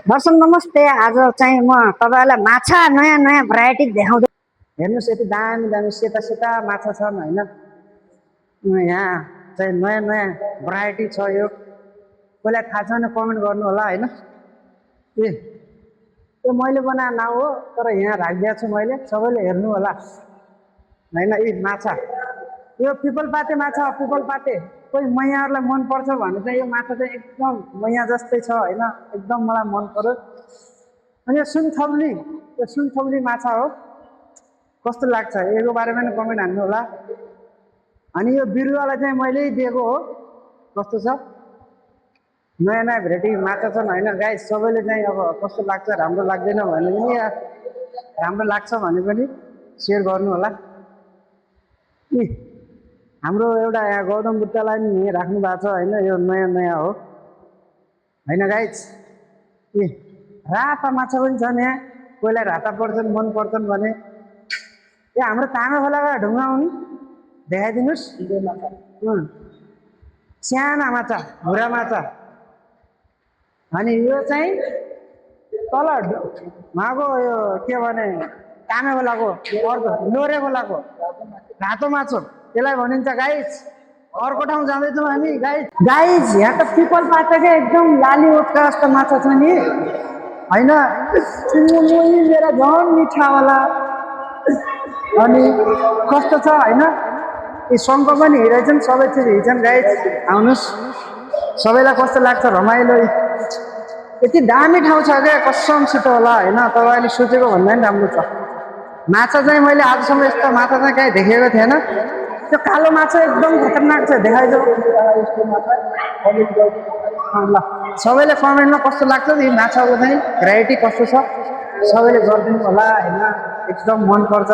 दर्शक नमस्ते। आज चाहिँ म तपाईँलाई माछा नयाँ नयाँ भेराइटी देखाउँदै। हेर्नुहोस् यति दामी दामी सेता सेता माछा छन् होइन। यहाँ चाहिँ नयाँ नयाँ भेराइटी छ। यो कसलाई थाहा छ भने कमेन्ट गर्नु होला होइन। ए त्यो मैले बनाएको नाउ हो, तर यहाँ राखिदिएको छु मैले, सबैले हेर्नु होला होइन। यी माछा यो पिपलपाते माछा हो, पिपलपाते। कोही मैयाहरूलाई मनपर्छ भने चाहिँ यो माछा चाहिँ एकदम मैया जस्तै छ होइन, एकदम मलाई मन पर्यो। अनि यो सुनथौली, यो सुनथौली माछा हो। कस्तो लाग्छ यसको बारेमा पनि कमेन्ट हान्नु होला। अनि यो बिरुवालाई चाहिँ मैले दिएको हो। कस्तो छ, नयाँ नयाँ भेराइटी माछा छन् होइन गाइस। सबैले चाहिँ अब कस्तो लाग्छ, राम्रो लाग्दैन भने पनि या राम्रो लाग्छ भने पनि सेयर गर्नु होला। हाम्रो एउटा यहाँ गौतम बुद्धलाई नि राख्नु भएको छ होइन। यो नयाँ नयाँ हो होइन गाइस। राता माछा पनि छन् यहाँ, कोहीलाई राता पर्छन् मन पर्छन् भने। यो हाम्रो तामे खोलाको ढुङ्गा हुने देखाइदिनुहोस्। साना माछा, भुरा माछा। अनि यो चाहिँ तल उहाँको यो के भने तामे खोलाको अर्को लोरे खोलाको रातो माछो, त्यसलाई भनिन्छ गाइस। अर्को ठाउँ जाँदैछौँ हामी गाइस। गाइस यहाँ त पिपल पातेकै एकदम लाली ओटका जस्तो माछा छ नि होइन। मेरा झन् मिठावाला। अनि कस्तो छ होइन। यी शङ्ख पनि हिँडेछन्, सबै चिज हिँड्छन् गाइस। आउनुहोस्, सबैलाई कस्तो लाग्छ रमाइलो। यति दामी ठाउँ छ क्या, कसमसित होला होइन। तपाईँले सोचेको भन्दा पनि राम्रो छ। माछा चाहिँ मैले आजसम्म यस्तो माछा चाहिँ कहीँ देखेको थिएन। त्यो कालो माछा एकदम खतरनाक छ, देखाइदियो ल। सबैले कमेन्टमा कस्तो लाग्छ यी माछाको चाहिँ भेराइटी कस्तो छ सबैले गरिदिनु होला होइन। एकदम मन पर्छ।